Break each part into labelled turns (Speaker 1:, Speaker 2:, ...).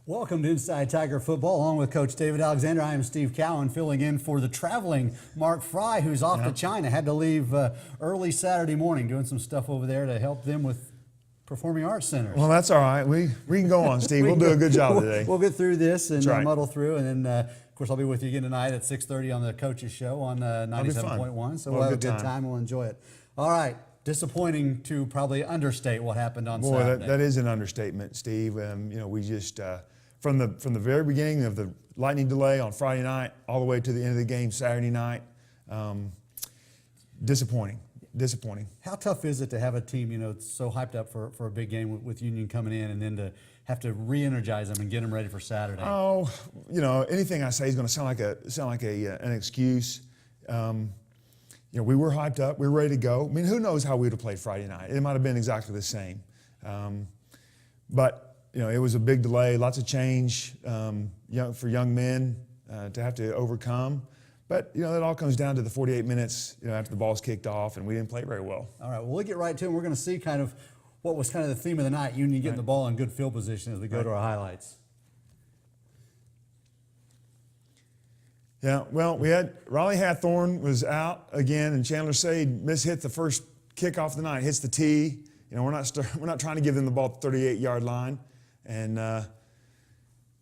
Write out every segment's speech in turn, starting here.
Speaker 1: Welcome to Inside Tiger Football, along with Coach David Alexander. I am Steve Cowan, filling in for the traveling Mark Fry, who's off to China. Had to leave early Saturday morning, doing some stuff over there to help them with performing arts centers.
Speaker 2: Well, that's all right. We can go on, Steve. We'll do a good job today.
Speaker 1: We'll get through this and
Speaker 2: right.
Speaker 1: muddle through, and then of course I'll be with you again tonight at 6:30 on the Coaches Show on 97.1. So we'll have a good time. We'll enjoy it. All right. Disappointing to probably understate what happened on Saturday.
Speaker 2: That is an understatement, Steve. We just from the very beginning of the lightning delay on Friday night all the way to the end of the game Saturday night, disappointing.
Speaker 1: How tough is it to have a team, so hyped up for a big game with Union coming in, and then to have to re-energize them and get them ready for Saturday?
Speaker 2: Oh, anything I say is going to sound like an excuse. We were hyped up. We were ready to go. I mean, who knows how we would have played Friday night? It might have been exactly the same. But it was a big delay, lots of change for young men to have to overcome. But, that all comes down to the 48 minutes, after the ball's kicked off, and we didn't play very well.
Speaker 1: All right, well, we'll get right to it. We're going to see kind of what was kind of the theme of the night, Union getting the ball in good field position as we go to our highlights.
Speaker 2: Yeah, well, we had Riley Hathorn was out again, and Chandler Sade mishit the first kickoff of the night. Hits the tee. We're not trying to give them the ball at the 38-yard line, and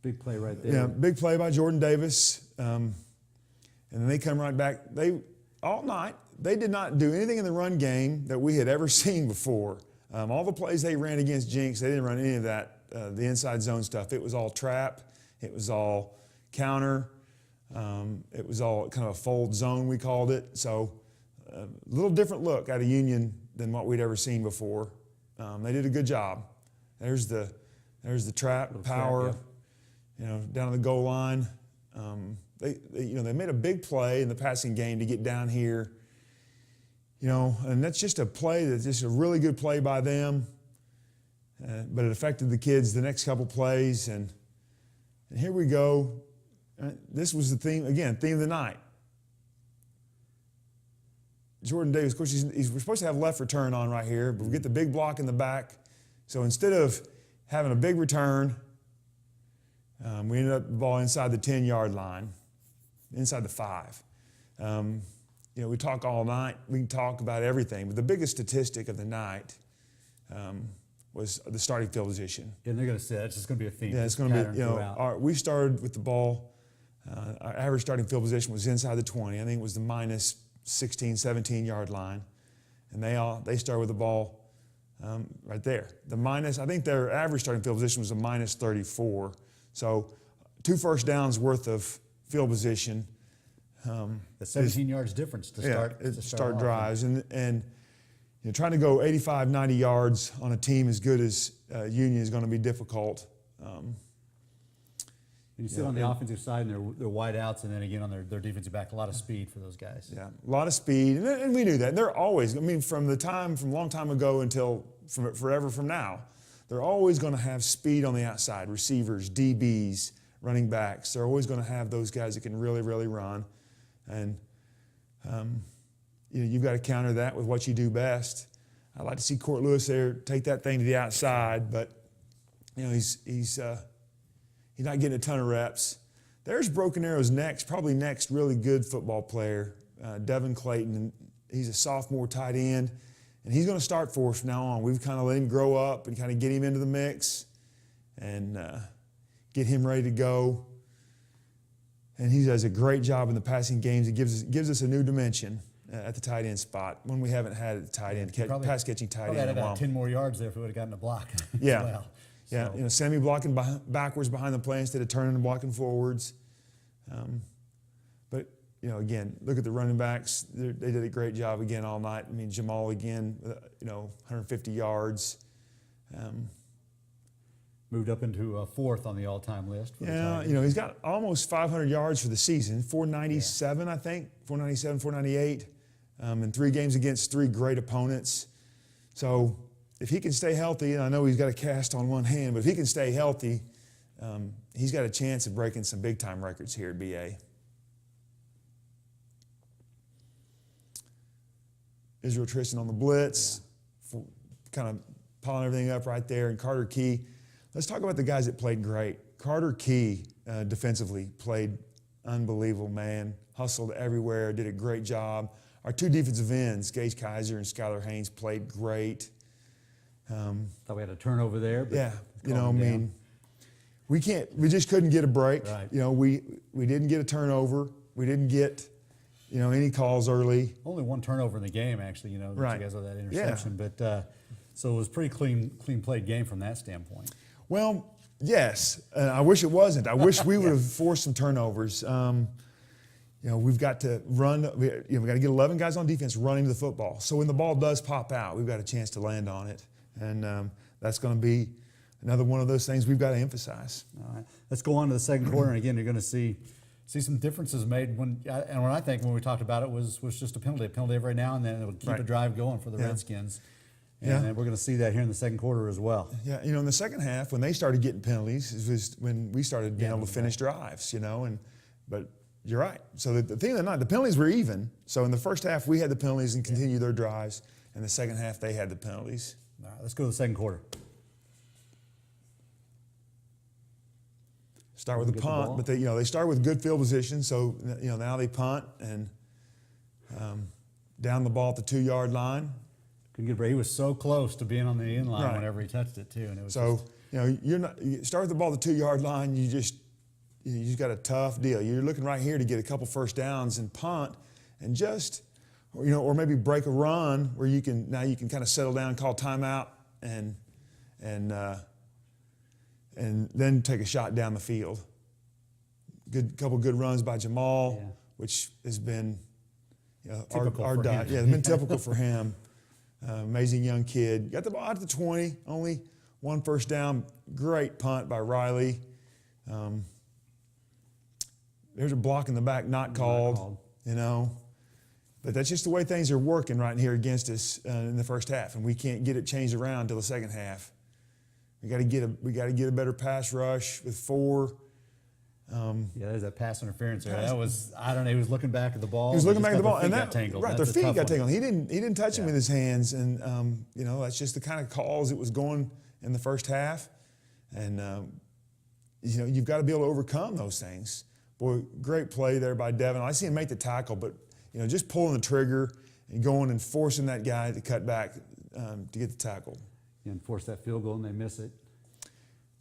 Speaker 1: big play right there.
Speaker 2: Yeah, big play by Jordan Davis, and then they come right back. All night they did not do anything in the run game that we had ever seen before. All the plays they ran against Jinx, they didn't run any of that. The inside zone stuff. It was all trap. It was all counter. It was all kind of a fold zone, we called it. So a little different look out of Union than what we'd ever seen before. They did a good job. There's the trap, power, down to the goal line. They made a big play in the passing game to get down here. And that's just a play that's just a really good play by them. But it affected the kids the next couple plays. And here we go. This was the theme of the night. Jordan Davis, of course, we're supposed to have left return on right here, but we get the big block in the back. So instead of having a big return, we ended up the ball inside the 10-yard line, inside the 5. We talk all night. We can talk about everything, but the biggest statistic of the night was the starting field position.
Speaker 1: Yeah, and they're going to say that's just going to be a theme.
Speaker 2: Yeah, it's going to be, we started with the ball. Our average starting field position was inside the 20. I think it was the minus 16, 17-yard line. And they started with the ball right there. I think their average starting field position was a minus 34. So 2 first downs worth of field position.
Speaker 1: The 17 yards difference to start
Speaker 2: drives. And trying to go 85, 90 yards on a team as good as Union is going to be difficult.
Speaker 1: You see on the offensive side, and they're wide outs, and then again on their defensive back, a lot of speed for those guys.
Speaker 2: Yeah, a lot of speed, and we knew that. They're always, from a long time ago until forever from now, they're always going to have speed on the outside, receivers, DBs, running backs. They're always going to have those guys that can really, really run. And you've got to counter that with what you do best. I'd like to see Court Lewis there take that thing to the outside, but he's not getting a ton of reps. There's Broken Arrow's probably next really good football player, Devin Clayton. He's a sophomore tight end, and he's going to start for us from now on. We've kind of let him grow up and kind of get him into the mix and get him ready to go. And he does a great job in the passing games. It gives us a new dimension at the tight end spot, one we haven't had at the tight end, pass catching tight end.
Speaker 1: Probably had about 10 more yards there if we would have gotten a block.
Speaker 2: Yeah.
Speaker 1: Well.
Speaker 2: Yeah, Sammy blocking backwards behind the play instead of turning and blocking forwards. But, again, look at the running backs. They did a great job again all night. Jamal again, 150 yards.
Speaker 1: Moved up into 4th on the all-time list.
Speaker 2: He's got almost 500 yards for the season, 497, I think, 497, 498, in 3 games against 3 great opponents. So if he can stay healthy, and I know he's got a cast on one hand, but if he can stay healthy, he's got a chance of breaking some big-time records here at BA. Israel Tristan on the blitz, kind of piling everything up right there, and Carter Key let's talk about the guys that played great. Carter Key, defensively, played unbelievable, man. Hustled everywhere, did a great job. Our two defensive ends, Gage Kaiser and Skylar Haynes, played great.
Speaker 1: Thought we had a turnover there. But
Speaker 2: Yeah,
Speaker 1: calmed them down.
Speaker 2: we just couldn't get a break.
Speaker 1: Right.
Speaker 2: We didn't get a turnover. We didn't get, any calls early.
Speaker 1: Only one turnover in the game, actually. That
Speaker 2: Right.
Speaker 1: you guys had that interception, but so it was pretty clean played game from that standpoint.
Speaker 2: Well, yes, and I wish it wasn't. I wish we would have forced some turnovers. We've got to run. We've got to get 11 guys on defense running the football. So when the ball does pop out, we've got a chance to land on it, and that's going to be another one of those things we've got to emphasize.
Speaker 1: All right, let's go on to the second quarter, and again, you're going to see some differences made when I think when we talked about it was just a penalty every now and then. It would keep a drive going for the Redskins. And we're going to see that here in the second quarter as well.
Speaker 2: Yeah, in the second half, when they started getting penalties, it was when we started being able to finish drives, but you're right. So the thing of the night, the penalties were even. So in the first half, we had the penalties and continued their drives. In the second half, they had the penalties.
Speaker 1: All right, let's go to the second quarter.
Speaker 2: Start with the punt, but they start with good field position. So now they punt and down the ball at the 2-yard line.
Speaker 1: Couldn't get a break. He was so close to being on the end line
Speaker 2: Right.
Speaker 1: whenever he touched it too, and it was
Speaker 2: you start with the ball at the 2-yard line. You just got a tough deal. You're looking right here to get a couple first downs and punt, and or maybe break a run where you can kind of settle down, call timeout, and then take a shot down the field. Couple good runs by Jamal, which has been our diet. Yeah, it's been typical for him. Amazing young kid. Got the ball out to the 20, only one first down. Great punt by Riley. There's a block in the back, not called. But that's just the way things are working right here against us in the first half, and we can't get it changed around until the second half. We got to get a better pass rush with 4.
Speaker 1: there's that pass interference there. That was he was looking back at the ball.
Speaker 2: He was looking back at the ball, and
Speaker 1: got tangled.
Speaker 2: Right,
Speaker 1: That's
Speaker 2: their
Speaker 1: a
Speaker 2: feet
Speaker 1: tough
Speaker 2: got
Speaker 1: one.
Speaker 2: tangled. He didn't touch him with his hands, and that's just the kind of calls it was going in the first half, and you've got to be able to overcome those things. Boy, great play there by Devin. I see him make the tackle, but just pulling the trigger and going and forcing that guy to cut back to get the tackle.
Speaker 1: And force that field goal, and they miss it.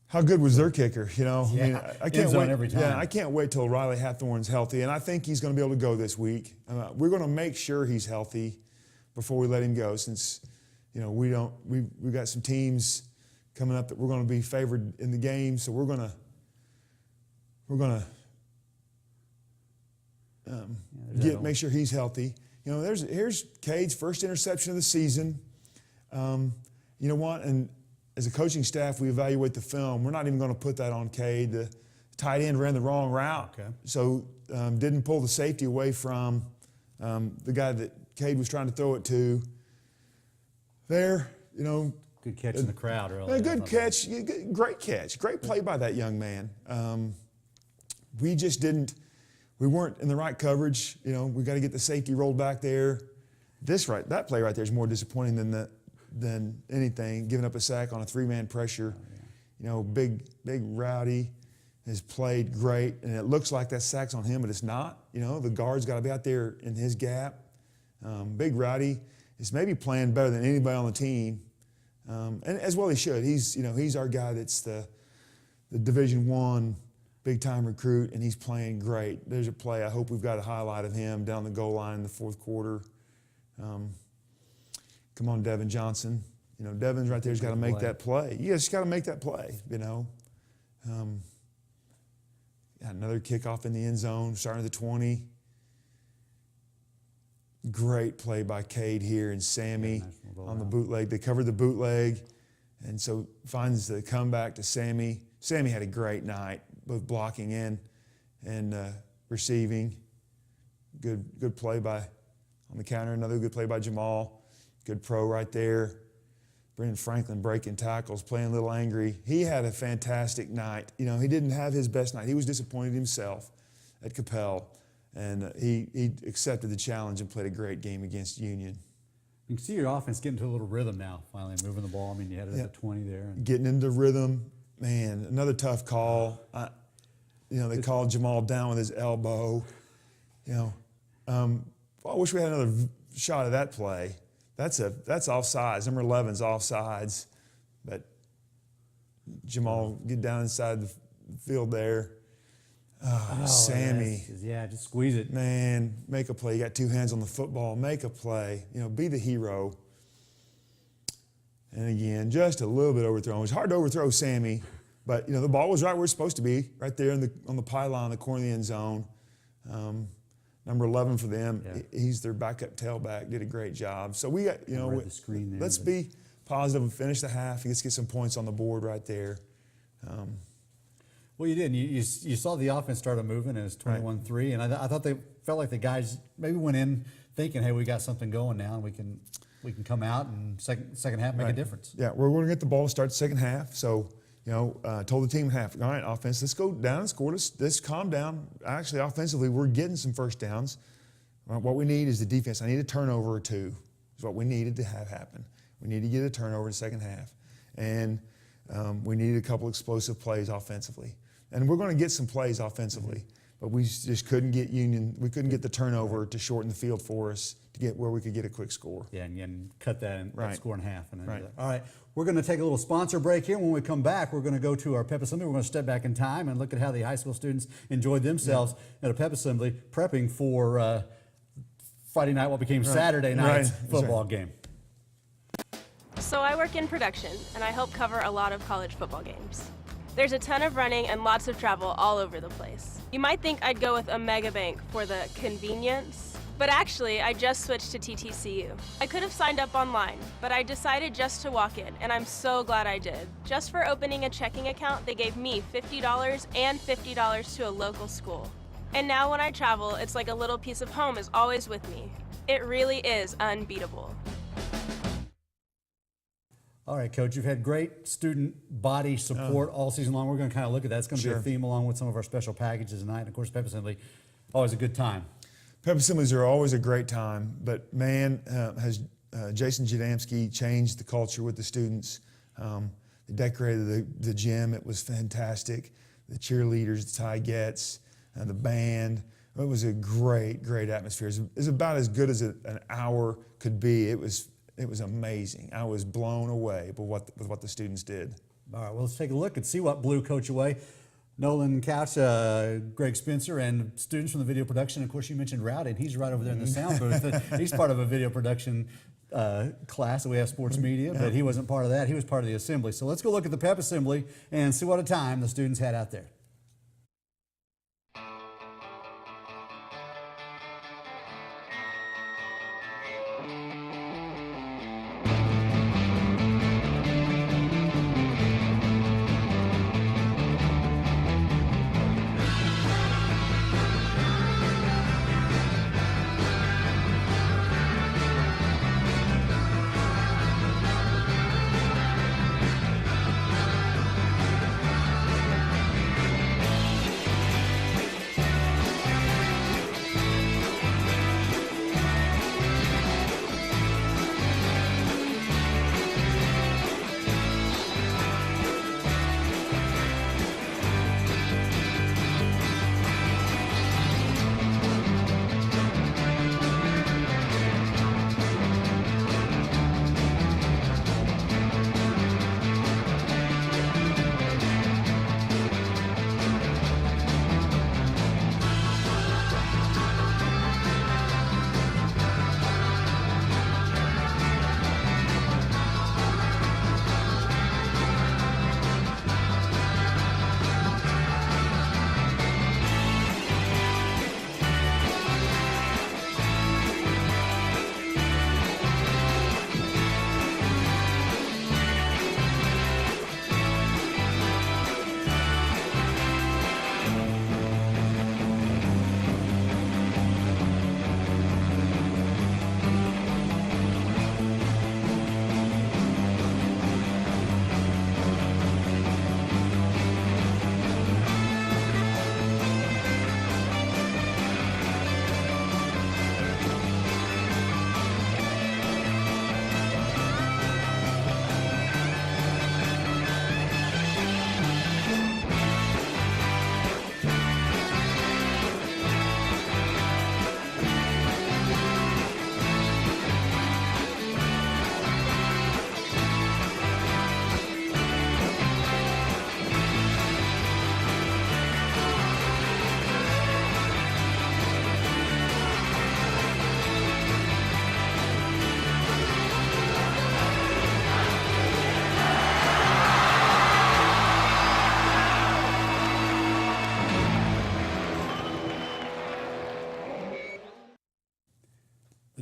Speaker 2: How good was their kicker? I can't
Speaker 1: End zone
Speaker 2: wait.
Speaker 1: every time.
Speaker 2: Yeah, I can't wait till Riley Hathorne's healthy, and I think he's going to be able to go this week. We're going to make sure he's healthy before we let him go, since we've got some teams coming up that we're going to be favored in the game, so we're going to make sure he's healthy. Here's Cade's first interception of the season. You know what? And as a coaching staff, we evaluate the film. We're not even going to put that on Cade. The tight end ran the wrong route, so didn't pull the safety away from the guy that Cade was trying to throw it to. There,
Speaker 1: Good catch in the crowd, really.
Speaker 2: a good catch, great catch, great play by that young man. We weren't in the right coverage. We got to get the safety rolled back there. That play right there is more disappointing than anything, giving up a sack on a 3-man pressure. Big Rowdy has played great, and it looks like that sack's on him, but it's not. The guard's got to be out there in his gap. Big Rowdy is maybe playing better than anybody on the team, and as well he should. He's our guy that's the Division I big-time recruit, and he's playing great. There's a play. I hope we've got a highlight of him down the goal line in the fourth quarter. Come on, Devin Johnson. Devin's right there. He's got to make that play. You just got to make that play, Another kickoff in the end zone, starting at the 20. Great play by Cade here and Sammy on the bootleg. They covered the bootleg, and so finds the comeback to Sammy. Sammy had a great night, both blocking and receiving. Good play on the counter. Another good play by Jamal. Good pro right there. Brendan Franklin breaking tackles, playing a little angry. He had a fantastic night. He didn't have his best night. He was disappointed himself at Capel, and he accepted the challenge and played a great game against Union.
Speaker 1: You can see your offense getting to a little rhythm now, finally moving the ball. You had it at the 20 there.
Speaker 2: Getting into rhythm, man, another tough call. They called Jamal down with his elbow. I wish we had another shot of that play. That's offsides. Number 11's offsides, but Jamal get down inside the field there. Oh, Sammy.
Speaker 1: Just squeeze it.
Speaker 2: Man, make a play. You got two hands on the football. Make a play. Be the hero. And again, just a little bit overthrown. It was hard to overthrow Sammy, but the ball was right where it's supposed to be, right there on the pylon, in the corner of the end zone. Number 11 for them, he's their backup tailback. Did a great job. So we got
Speaker 1: the screen there,
Speaker 2: let's be positive and finish the half. Let's get some points on the board right there.
Speaker 1: Well, you did. You saw the offense started moving, and it's 21-3. And I thought they felt like the guys maybe went in thinking, hey, we got something going now, and we can come out and second half make a difference.
Speaker 2: Yeah, we're going to get the ball to start the second half. So, told the team half, all right, offense, let's go down and score. Let's calm down. Actually, offensively, we're getting some first downs. What we need is the defense. I need a turnover or two is what we needed to have happen. We need to get a turnover in the second half. And we needed a couple explosive plays offensively. And we're going to get some plays offensively, but we just couldn't get Union. We couldn't get the turnover to shorten the field for us to get where we could get a quick score.
Speaker 1: Yeah, and cut that score in half. And
Speaker 2: right.
Speaker 1: All right, we're going to take a little sponsor break here. When we come back, we're going to go to our pep assembly. We're going to step back in time and look at how the high school students enjoyed themselves at a pep assembly, prepping for Friday night, what became Saturday night's football game.
Speaker 3: So I work in production, and I help cover a lot of college football games. There's a ton of running and lots of travel all over the place. You might think I'd go with a mega bank for the convenience, but actually I just switched to TTCU. I could have signed up online, but I decided just to walk in, and I'm so glad I did. Just for opening a checking account, they gave me $50 and $50 to a local school. And now when I travel, it's like a little piece of home is always with me. It really is unbeatable.
Speaker 1: All right, Coach, you've had great student body support all season long. We're going to kind of look at that. It's going to be a theme along with some of our special packages tonight. And, of course, Pep Assembly, always a good time.
Speaker 2: Pep Assemblies are always a great time, but, man, has Jason Jadamski changed the culture with the students. They decorated the gym. It was fantastic. The cheerleaders, the Ty Getz, the band. It was a great, great atmosphere. It was about as good as an hour could be. It was amazing. I was blown away with what the students did.
Speaker 1: All right, well, let's take a look and see what blew Coach away. Nolan Couch, Greg Spencer, and students from the video production. Of course, you mentioned Rowdy, and he's right over there in the sound booth. He's part of a video production class that we have, sports media, but he wasn't part of that. He was part of the assembly. So let's go look at the Pep Assembly and see what a time the students had out there.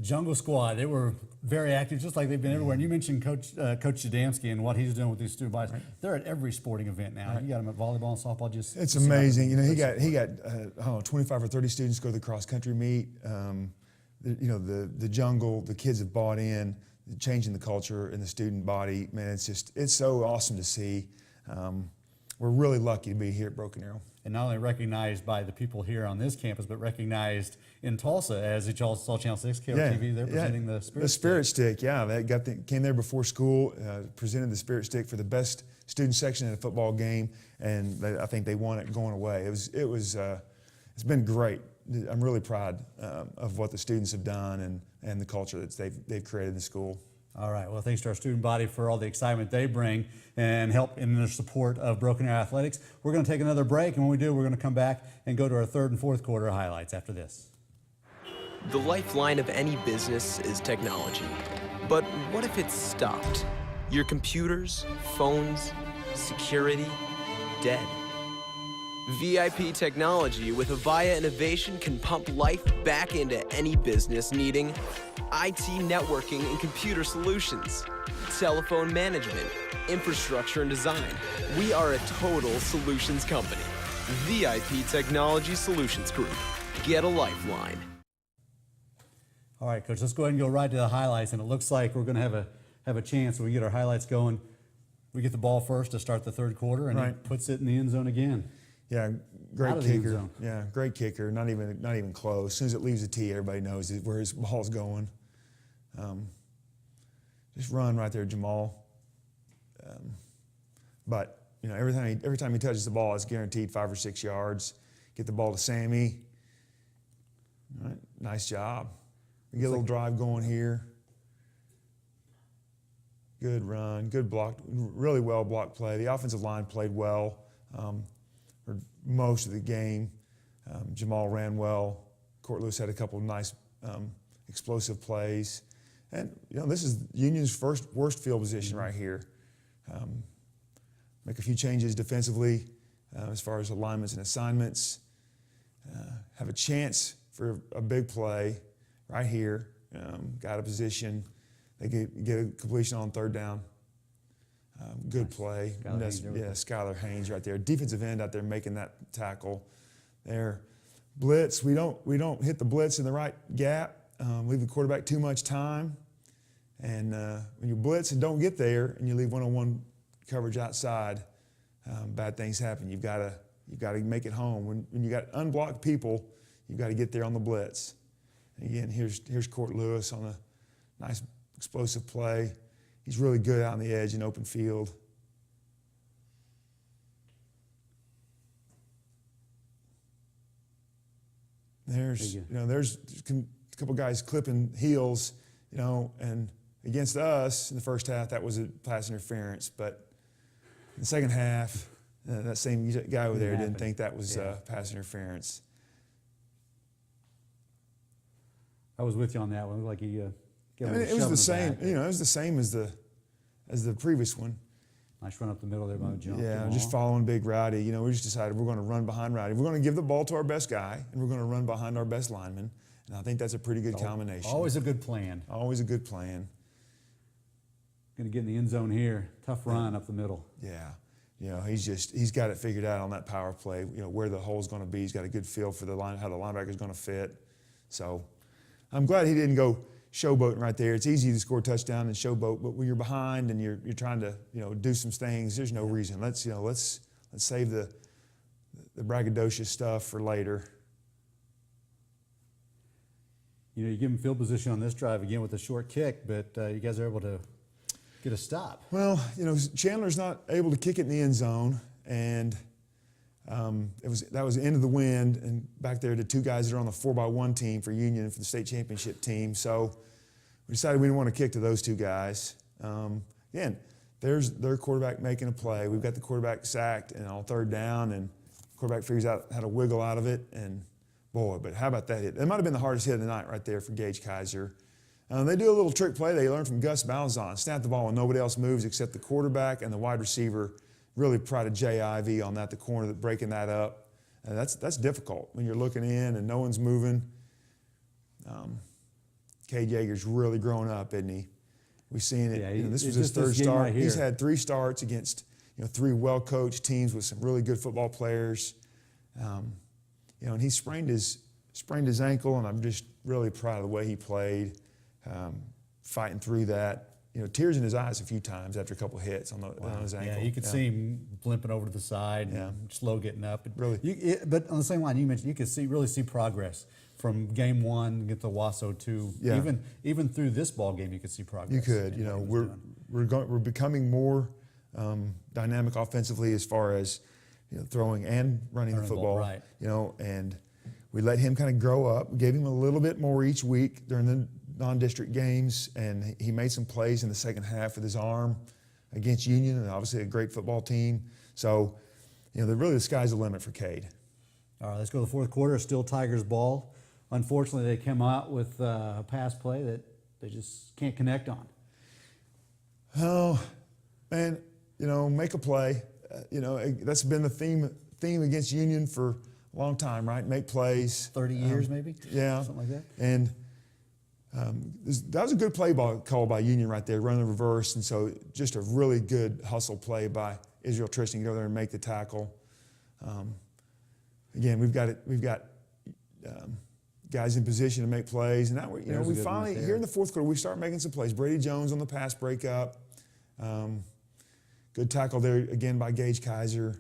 Speaker 1: Jungle Squad, they were very active, just like they've been everywhere. And you mentioned Coach Adamski and what he's doing with these student bodies. Right. They're at every sporting event now. Right. You got them at volleyball and softball. It's
Speaker 2: amazing. You know, he got I don't know, 25 or 30 students go to the cross country meet. The jungle, the kids have bought in, changing the culture in the student body. Man, it's so awesome to see. We're really lucky to be here at Broken Arrow.
Speaker 1: And not only recognized by the people here on this campus, but recognized in Tulsa, as you all saw Channel 6, KOTV, they're presenting the Spirit Stick.
Speaker 2: The Spirit Stick, yeah. They came there before school, presented the Spirit Stick for the best student section in a football game, and I think they won it going away. It's been great. I'm really proud of what the students have done and the culture that they've created in the school.
Speaker 1: All right. Well, thanks to our student body for all the excitement they bring and help in their support of Broken Arrow Athletics. We're going to take another break, and when we do, we're going to come back and go to our third and fourth quarter highlights after this.
Speaker 4: The lifeline of any business is technology. But what if it's stopped? Your computers, phones, security, dead. VIP Technology with Avaya Innovation can pump life back into any business needing IT networking and computer solutions, telephone management, infrastructure and design. We are a total solutions company. VIP Technology Solutions Group. Get a lifeline.
Speaker 1: All right, Coach, let's go ahead and go right to the highlights. And it looks like we're going to have a chance when we get our highlights going. We get the ball first to start the third quarter, and he puts it in the end zone again.
Speaker 2: Yeah, great kicker. Yeah, great kicker. Not even close. As soon as it leaves the tee, everybody knows where his ball's going. Just run right there, Jamal. But you know, every time he touches the ball, it's guaranteed 5 or 6 yards. Get the ball to Sammy. All right, nice job. We get a little drive going here. Good run, good block, really well blocked play. The offensive line played well for most of the game. Jamal ran well. Court Lewis had a couple of nice explosive plays. And you know, this is Union's worst field position right here. Make a few changes defensively as far as alignments and assignments. Have a chance for a big play right here. Got a position. They get a completion on third down. Good play. Skylar Haynes right there. Defensive end out there making that tackle. There. Blitz. We don't hit the blitz in the right gap. Leave the quarterback too much time. And when you blitz and don't get there, and you leave one-on-one coverage outside, bad things happen. You've got to make it home. When you got unblocked people, you've got to get there on the blitz. And again, here's Court Lewis on a nice explosive play. He's really good out on the edge in open field. There's a couple guys clipping heels, and against us in the first half, that was a pass interference. But in the second half, that same guy over there didn't think that was pass interference.
Speaker 1: I was with you on that one. Like he,
Speaker 2: it was the same. It was the same as the previous one.
Speaker 1: Nice run up the middle there by John.
Speaker 2: Yeah, just following Big Rowdy. We just decided we're going to run behind Rowdy. We're going to give the ball to our best guy, and we're going to run behind our best lineman. And I think that's a pretty good combination.
Speaker 1: Always a good plan.
Speaker 2: Always a good plan.
Speaker 1: Going to get in the end zone here. Tough run up the middle.
Speaker 2: Yeah. He's got it figured out on that power play. Where the hole's going to be. He's got a good feel for how the linebacker's going to fit. So I'm glad he didn't go showboating right there. It's easy to score a touchdown and showboat, but when you're behind and you're trying to do some things, there's no reason. Let's save the braggadocious stuff for later.
Speaker 1: You give him field position on this drive again with a short kick, but you guys are able to get a stop.
Speaker 2: Well, Chandler's not able to kick it in the end zone, and that was the end of the wind, and back there the two guys that are on the 4x1 team for Union and for the state championship team. So we decided we didn't want to kick to those two guys. Again, there's their quarterback making a play. We've got the quarterback sacked and on third down, and the quarterback figures out how to wiggle out of it. And boy, but how about that hit? It might have been the hardest hit of the night right there for Gage Kaiser. They do a little trick play they learned from Gus Malzahn. Snap the ball when nobody else moves except the quarterback and the wide receiver. Really proud of Jay Ivey on that, the corner, breaking that up. And that's difficult when you're looking in and no one's moving. Cade Yeager's really grown up, isn't he? We've seen it.
Speaker 1: Yeah,
Speaker 2: This was
Speaker 1: it's
Speaker 2: his
Speaker 1: just this
Speaker 2: third
Speaker 1: game
Speaker 2: start.
Speaker 1: right
Speaker 2: He's
Speaker 1: here.
Speaker 2: had 3 starts against 3 well-coached teams with some really good football players. And he sprained his ankle, and I'm just really proud of the way he played, fighting through that. Tears in his eyes a few times after a couple hits on his ankle.
Speaker 1: Yeah, you could see him limping over to the side,
Speaker 2: Yeah.
Speaker 1: and slow getting up.
Speaker 2: Really.
Speaker 1: But on the same line, you mentioned you could really see progress from game 1 get to Wasso 2.
Speaker 2: Yeah.
Speaker 1: Even through this ball game, you could see progress.
Speaker 2: You could.
Speaker 1: in what he was doing.
Speaker 2: We're becoming more dynamic offensively as far as throwing and running the
Speaker 1: Running the
Speaker 2: football.
Speaker 1: ball, right.
Speaker 2: And we let him kind of grow up. We gave him a little bit more each week during the non-district games, and he made some plays in the second half with his arm against Union, and obviously a great football team. So, really the sky's the limit for Cade.
Speaker 1: All right, let's go to the fourth quarter. Still Tigers ball. Unfortunately, they came out with a pass play that they just can't connect on.
Speaker 2: Oh, man, make a play. That's been the theme against Union for a long time, right? Make plays.
Speaker 1: 30 years maybe?
Speaker 2: Yeah.
Speaker 1: Something like that?
Speaker 2: And that was a good play call by Union right there, running the reverse. And so just a really good hustle play by Israel Tristan to go there and make the tackle. Again, we've got guys in position to make plays. And now we
Speaker 1: There's a good one
Speaker 2: finally,
Speaker 1: right there.
Speaker 2: here in the fourth quarter, we start making some plays. Brady Jones on the pass breakup. Good tackle there again by Gage Kaiser.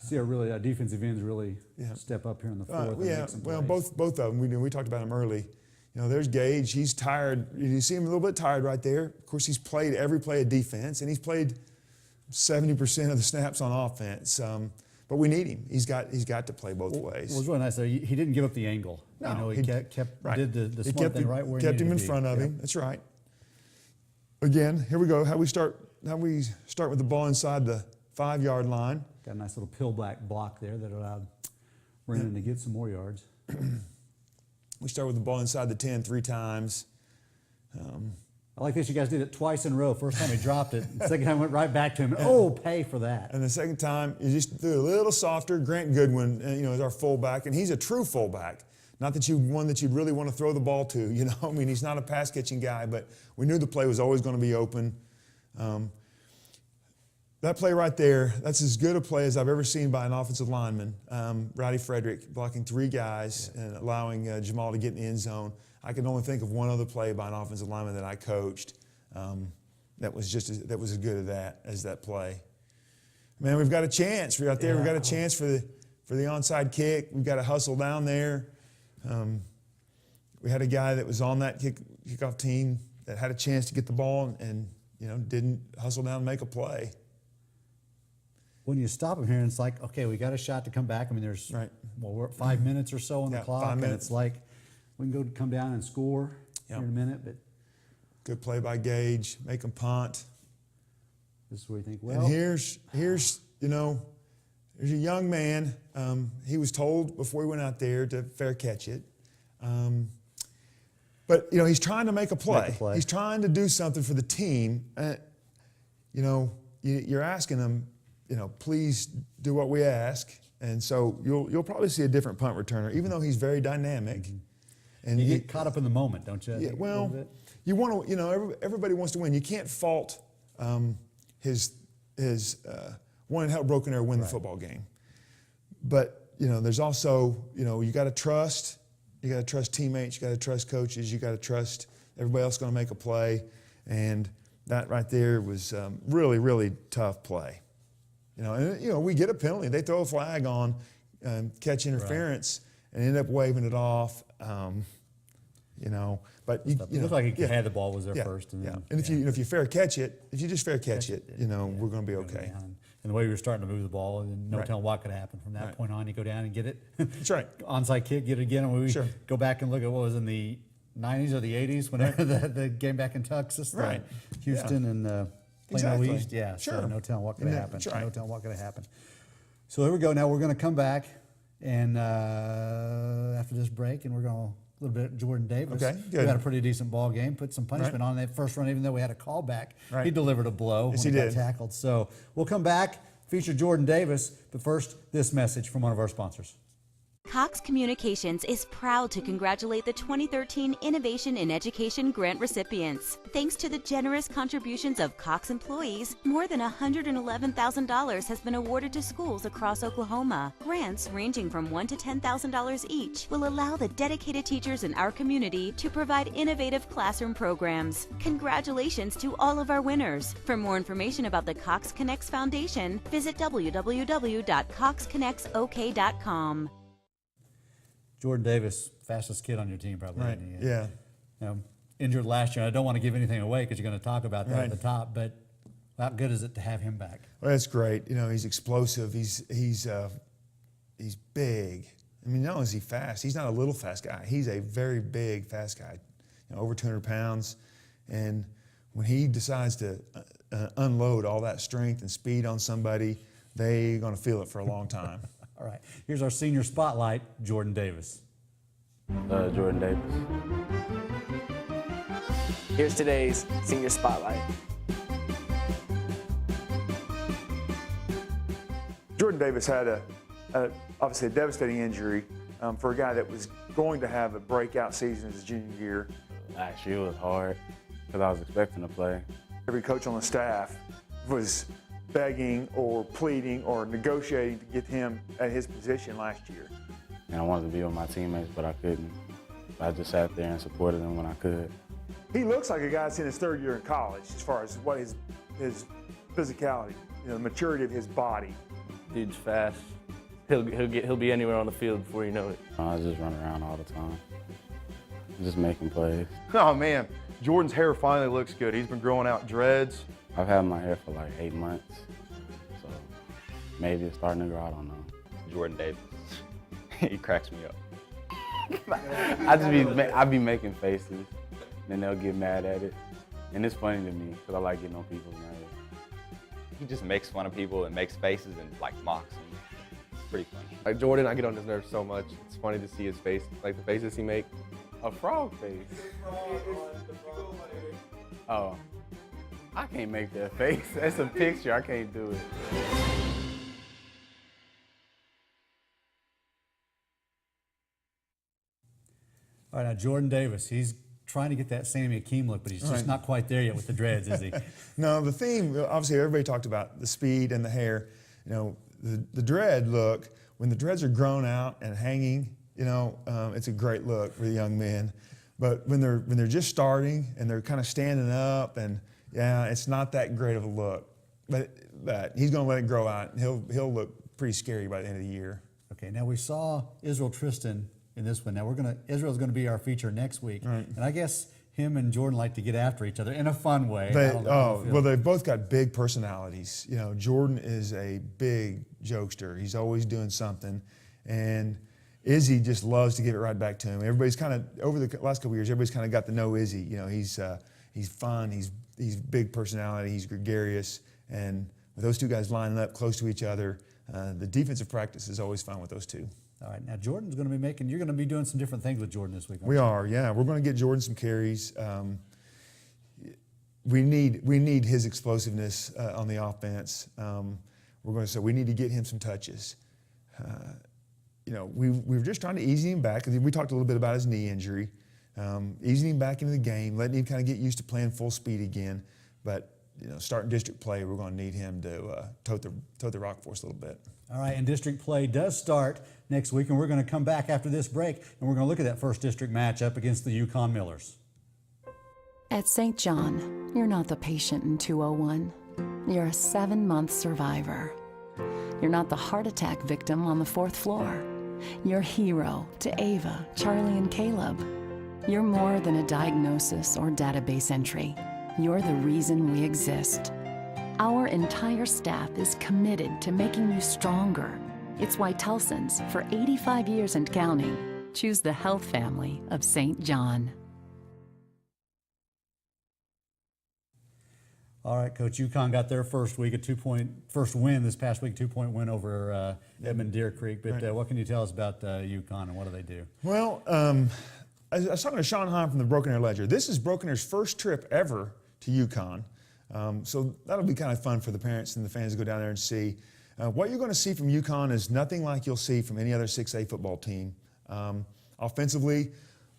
Speaker 1: See our defensive ends really
Speaker 2: Yeah.
Speaker 1: step up here in the fourth. and
Speaker 2: Yeah,
Speaker 1: make some
Speaker 2: well,
Speaker 1: plays.
Speaker 2: both of them. We talked about him early. There's Gage. He's tired. You see him a little bit tired right there. Of course, he's played every play of defense, and he's played 70% of the snaps on offense. But we need him. He's got to play both ways.
Speaker 1: Well, it was really nice. Though. He didn't give up the angle.
Speaker 2: No,
Speaker 1: He kept
Speaker 2: right.
Speaker 1: did the
Speaker 2: He
Speaker 1: smart
Speaker 2: kept
Speaker 1: thing
Speaker 2: him,
Speaker 1: right where he
Speaker 2: kept
Speaker 1: needed
Speaker 2: him in
Speaker 1: to be.
Speaker 2: front of
Speaker 1: Yep.
Speaker 2: him. That's right. Again, here we go. How we start with the ball inside the 5-yard line.
Speaker 1: Got a nice little pillback block there that allowed Brennan to get some more yards.
Speaker 2: We start with the ball inside the 10 3 times.
Speaker 1: I like this. You guys did it twice in a row. First time he dropped it. Second time went right back to him. Oh, pay for that.
Speaker 2: And the second time, you just threw a little softer. Grant Goodwin, is our fullback, and he's a true fullback. Not that one that you'd really want to throw the ball to. He's not a pass catching guy, but we knew the play was always going to be open. That play right there, that's as good a play as I've ever seen by an offensive lineman. Rowdy Frederick blocking 3 guys and allowing Jamal to get in the end zone. I can only think of one other play by an offensive lineman that I coached that was as good as that play. Man, we've got a chance right there.
Speaker 1: Yeah.
Speaker 2: We've got a chance for the onside kick. We've got to hustle down there. We had a guy that was on that kickoff team that had a chance to get the ball and didn't hustle down and make a play.
Speaker 1: When you stop him here, and it's like, okay, we got a shot to come back. I mean, there's
Speaker 2: Right.
Speaker 1: we're at 5 minutes or so on the
Speaker 2: Yeah,
Speaker 1: clock,
Speaker 2: 5
Speaker 1: and
Speaker 2: minutes.
Speaker 1: it's like we can come down and score
Speaker 2: Yep.
Speaker 1: here in a minute. But
Speaker 2: Good play by Gage, make him punt.
Speaker 1: this is where you think, well,
Speaker 2: And here's there's a young man. He was told before he went out there to fair catch it. But he's trying to make a play.
Speaker 1: Make a play.
Speaker 2: He's trying to do something for the team. You're asking him, please do what we ask. And so you'll probably see a different punt returner, even though he's very dynamic. And
Speaker 1: you get caught up in the moment, don't you? I
Speaker 2: yeah,
Speaker 1: think, a little
Speaker 2: well,
Speaker 1: bit?
Speaker 2: you want to. Everybody wants to win. You can't fault his one and help broken arrow win the football game. But there's also you got to trust. You got to trust teammates. You got to trust coaches. You got to trust everybody else going to make a play. And that right there was really, really tough play. We get a penalty. They throw a flag on catch interference and end up waving it off. But
Speaker 1: It looked like he had the ball, was there
Speaker 2: yeah,
Speaker 1: first. And
Speaker 2: yeah.
Speaker 1: then,
Speaker 2: And if you fair catch it, if you just fair catch it, we're going to be okay.
Speaker 1: And the way we were starting to move the ball, and no
Speaker 2: Right.
Speaker 1: telling what could happen from that
Speaker 2: Right.
Speaker 1: point on. You go down and get it.
Speaker 2: That's right.
Speaker 1: Onside kick, get it again. And we
Speaker 2: Sure.
Speaker 1: go back and look at what was in the 90s or the 80s, whenever the game back in Texas,
Speaker 2: Right.
Speaker 1: Houston and Plano
Speaker 2: Exactly.
Speaker 1: East. Yeah,
Speaker 2: Sure.
Speaker 1: so no telling what could have
Speaker 2: Yeah,
Speaker 1: happened.
Speaker 2: that's right.
Speaker 1: No telling what could have happened. So here we go. Now we're going to come back and after this break, and we're going to a little bit Jordan Davis.
Speaker 2: Okay,
Speaker 1: We
Speaker 2: good.
Speaker 1: had a pretty decent ball game. Put some punishment
Speaker 2: Right.
Speaker 1: on that first run, even though we had a callback.
Speaker 2: Right.
Speaker 1: He delivered a blow
Speaker 2: Yes,
Speaker 1: when
Speaker 2: he
Speaker 1: he
Speaker 2: did.
Speaker 1: got tackled. So we'll come back, feature Jordan Davis. But first, this message from one of our sponsors.
Speaker 5: Cox Communications is proud to congratulate the 2013 Innovation in Education Grant recipients. Thanks to the generous contributions of Cox employees, more than $111,000 has been awarded to schools across Oklahoma. Grants ranging from $1,000 to $10,000 each will allow the dedicated teachers in our community to provide innovative classroom programs. Congratulations to all of our winners. For more information about the Cox Connects Foundation, visit www.coxconnectsok.com.
Speaker 1: Jordan Davis, fastest kid on your team, probably.
Speaker 2: Right.
Speaker 1: isn't he?
Speaker 2: Yeah.
Speaker 1: You know, injured last year. I don't want to give anything away because you're going to talk about that
Speaker 2: Right.
Speaker 1: at the top, but how good is it to have him back?
Speaker 2: Well, that's great. You know, he's explosive. He's big. I mean, not only is he fast, he's not a little fast guy. He's a very big, fast guy. You know, over 200 pounds. And when he decides to unload all that strength and speed on somebody, they're going to feel it for a long time.
Speaker 1: All right, here's our senior spotlight, Jordan Davis.
Speaker 6: Jordan Davis.
Speaker 7: Here's today's Senior Spotlight.
Speaker 2: Jordan Davis had obviously a devastating injury for a guy that was going to have a breakout season his junior year.
Speaker 6: Last year was hard because I was expecting to play.
Speaker 2: Every coach on the staff was begging or pleading or negotiating to get him at his position last year.
Speaker 6: And I wanted to be with my teammates, but I couldn't. I just sat there and supported them when I could.
Speaker 2: He looks like a guy that's in his third year in college as far as what his physicality, you know, the maturity of his body.
Speaker 8: Dude's fast. He'll be anywhere on the field before you know it.
Speaker 6: I just run around all the time, just making plays.
Speaker 9: Oh man, Jordan's hair finally looks good. He's been growing out dreads.
Speaker 6: I've had my hair for like 8 months, so maybe it's starting to grow, I don't know.
Speaker 10: Jordan Davis. He cracks me up.
Speaker 6: I be making faces, then they'll get mad at it. And it's funny to me, because I like getting on people's nerves.
Speaker 10: He just makes fun of people and makes faces and like mocks them. It's pretty funny.
Speaker 8: Like Jordan, I get on his nerves so much. It's funny to see his face, like the faces he make.
Speaker 6: A frog face. Oh, I can't make that face. That's a picture, I can't do it.
Speaker 1: All right, now Jordan Davis, he's trying to get that Sammy Akeem look, but he's just not quite there yet with the dreads, is he?
Speaker 2: No, the theme, obviously everybody talked about the speed and the hair. You know, the dread look, when the dreads are grown out and hanging, you know, it's a great look for the young men. But when they're just starting and they're kind of standing up, and yeah, it's not that great of a look. But he's going to let it grow out, and he'll look pretty scary by the end of the year.
Speaker 1: Okay, now we saw Israel Tristan in this one. Now Israel's going to be our feature next week,
Speaker 2: right.
Speaker 1: And I guess him and Jordan like to get after each other in a fun way.
Speaker 2: Well, they've both got big personalities. You know, Jordan is a big jokester. He's always doing something, and Izzy just loves to give it right back to him. Everybody's kind of, over the last couple of years, everybody's kind of got to know Izzy. You know, he's fun, he's big personality, he's gregarious, and with those two guys lining up close to each other, the defensive practice is always fun with those two.
Speaker 1: All right, now Jordan's going to be you're going to be doing some different things with Jordan this week.
Speaker 2: We are, yeah. We're going to get Jordan some carries. We need his explosiveness on the offense. We need to get him some touches. You know, we were just trying to ease him back. We talked a little bit about his knee injury, easing him back into the game, letting him kind of get used to playing full speed again. But you know, starting district play, we're going to need him to tote the rock for us a little bit.
Speaker 1: All right, and district play does start next week, and we're going to come back after this break, and we're going to look at that first district matchup against the Yukon Millers.
Speaker 11: At St. John, you're not the patient in 201. You're a 7-month survivor. You're not the heart attack victim on the 4th floor. You're hero to Ava, Charlie, and Caleb. You're more than a diagnosis or database entry. You're the reason we exist. Our entire staff is committed to making you stronger. It's why Telson's, for 85 years and counting, choose the health family of St. John.
Speaker 1: All right, Coach, Yukon got their first win this past week, 2-point win over Edmond Deer Creek. But
Speaker 2: right.
Speaker 1: What can you tell us about Yukon and what do they do?
Speaker 2: Well, I was talking to Sean Hahn from the Broken Arrow Ledger. This is Broken Arrow's first trip ever to Yukon. So that'll be kind of fun for the parents and the fans to go down there and see. What you're going to see from UConn is nothing like you'll see from any other 6A football team. Offensively,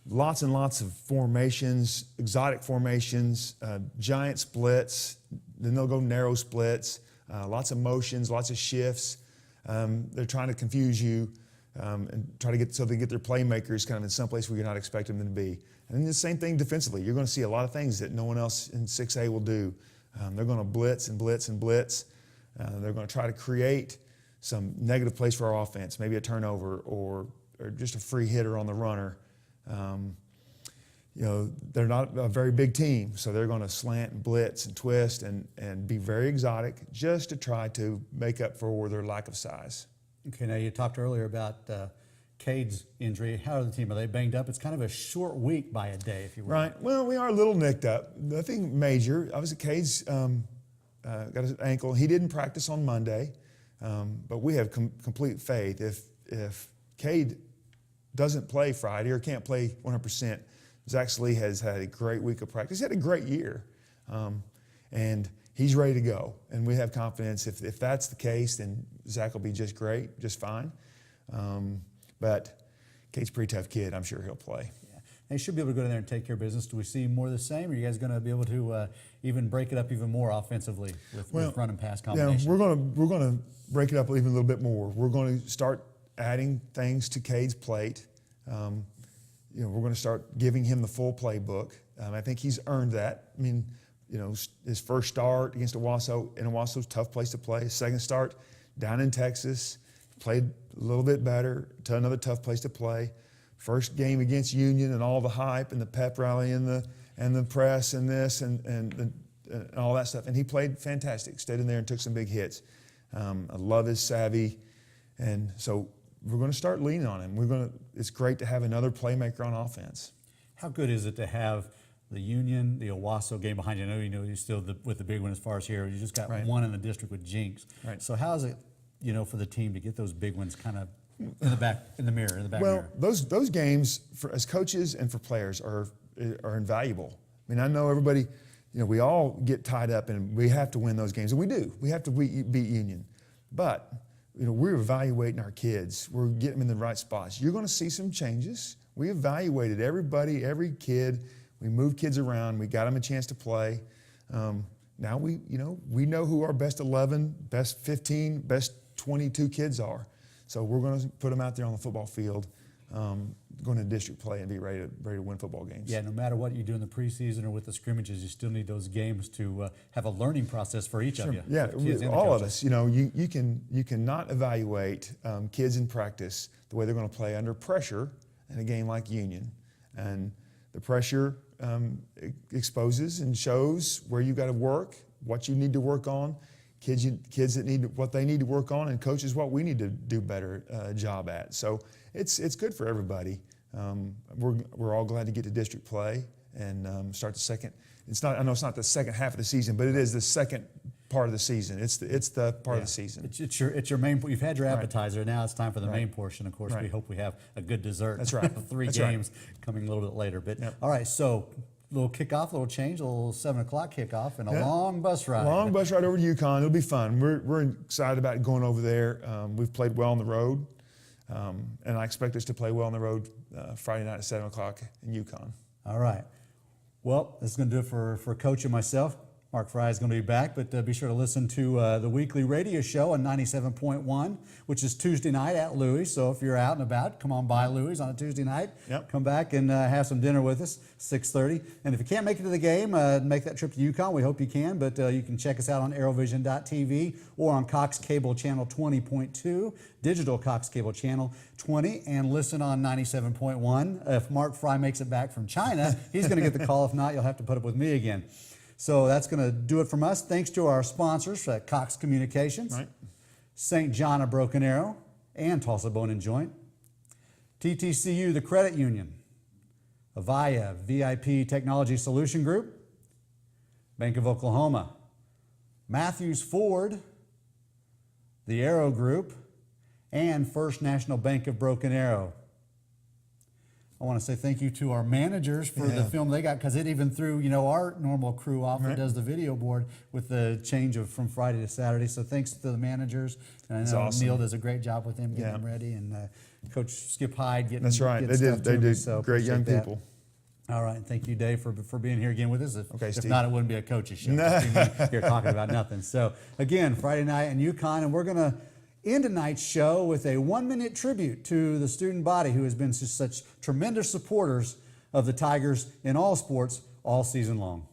Speaker 2: lots and lots of formations, exotic formations, giant splits, then they'll go narrow splits, lots of motions, lots of shifts. They're trying to confuse you and try to get so they get their playmakers kind of in some place where you're not expecting them to be. And then the same thing defensively. You're going to see a lot of things that no one else in 6A will do. They're going to blitz and blitz and blitz. They're going to try to create some negative plays for our offense, maybe a turnover or just a free hitter on the runner. They're not a very big team, so they're going to slant and blitz and twist and be very exotic just to try to make up for their lack of size.
Speaker 1: Okay, now you talked earlier about Cade's injury. How are the team? Are they banged up? It's kind of a short week by a day, if you will.
Speaker 2: Right. Well, we are a little nicked up. Nothing major. Obviously, Cade's got his ankle. He didn't practice on Monday, but we have complete faith. If Cade doesn't play Friday or can't play 100%, Zach Slee has had a great week of practice. He had a great year, and he's ready to go. And we have confidence if that's the case, then Zach will be just great, just fine. But Cade's a pretty tough kid. I'm sure he'll play.
Speaker 1: Yeah. They should be able to go in there and take care of business. Do we see more of the same? Or are you guys going to be able to even break it up even more offensively with run and pass combination?
Speaker 2: Yeah, we're going to break it up even a little bit more. We're going to start adding things to Cade's plate. We're going to start giving him the full playbook. I think he's earned that. I mean, his first start against Owasso, and Owasso's a tough place to play. His second start down in Texas, played a little bit better to another tough place to play. First game against Union and all the hype and the pep rally and the press and this and all that stuff. And he played fantastic, stayed in there and took some big hits. I love his savvy. And so we're going to start leaning on him. It's great to have another playmaker on offense.
Speaker 1: How good is it to have the Union, the Owasso game behind you? I know you're still with the big one as far as here. You just got one in the district with Jinx.
Speaker 2: Right.
Speaker 1: So how is it, for the team to get those big ones kind of in the back mirror?
Speaker 2: Well, those games as coaches and for players are invaluable. I mean, I know everybody, we all get tied up and we have to win those games, and we do. We have to beat Union, but we're evaluating our kids. We're getting them in the right spots. You're going to see some changes. We evaluated everybody, every kid. We moved kids around. We got them a chance to play. Now we know who our best 11, best 15, best 22 kids are. So we're going to put them out there on the football field, going to district play and be ready to win football games.
Speaker 1: Yeah, no matter what you do in the preseason or with the scrimmages, you still need those games to have a learning process for each of you.
Speaker 2: Yeah, all of us. You cannot evaluate kids in practice the way they're going to play under pressure in a game like Union, and the pressure exposes and shows where you got to work, what you need to work on. Kids that need what they need to work on, and coaches what we need to do better job at. So it's good for everybody. We're all glad to get to district play and start the second. I know it's not the second half of the season, but it is the second part of the season. It's the part of the season.
Speaker 1: It's your main. You've had your appetizer. Now it's time for the main portion. Of course, we hope we have a good dessert.
Speaker 2: That's right.
Speaker 1: Three games coming a little bit later. But all right, so. Little kickoff, little change, a little 7 o'clock kickoff, and a long bus ride.
Speaker 2: Long bus ride over to UConn. It'll be fun. We're excited about going over there. We've played well on the road, and I expect us to play well on the road Friday night at 7 o'clock in UConn.
Speaker 1: All right. Well, this is going to do it for Coach and myself. Mark Fry is going to be back, but be sure to listen to the weekly radio show on 97.1, which is Tuesday night at Louis. So if you're out and about, come on by Louis on a Tuesday night.
Speaker 2: Yep.
Speaker 1: Come back and have some dinner with us, 6:30. And if you can't make it to the game, make that trip to UConn. We hope you can, but you can check us out on AeroVision.tv or on Cox Cable Channel 20.2, Digital Cox Cable Channel 20, and listen on 97.1. If Mark Fry makes it back from China, he's going to get the call. If not, you'll have to put up with me again. So that's going to do it from us. Thanks to our sponsors at Cox Communications, St. John of Broken Arrow, and Tulsa Bone and Joint, TTCU, the Credit Union, Avaya, VIP Technology Solution Group, Bank of Oklahoma, Matthews Ford, the Arrow Group, and First National Bank of Broken Arrow. I want to say thank you to our managers for the film they got, because it even threw, our normal crew off that does the video board with the change from Friday to Saturday. So thanks to the managers. And I know
Speaker 2: awesome.
Speaker 1: Neil does a great job with them getting them ready, and Coach Skip Hyde getting
Speaker 2: That's right. They
Speaker 1: stuff to
Speaker 2: did
Speaker 1: me, so
Speaker 2: great young
Speaker 1: appreciate that.
Speaker 2: people.
Speaker 1: All right, thank you, Dave, for being here again with us. If
Speaker 2: Steve.
Speaker 1: not, it wouldn't be a coach's show. Just me here talking about nothing. So again, Friday night in UConn, and we're going to end tonight's show with a 1-minute tribute to the student body who has been such tremendous supporters of the Tigers in all sports all season long.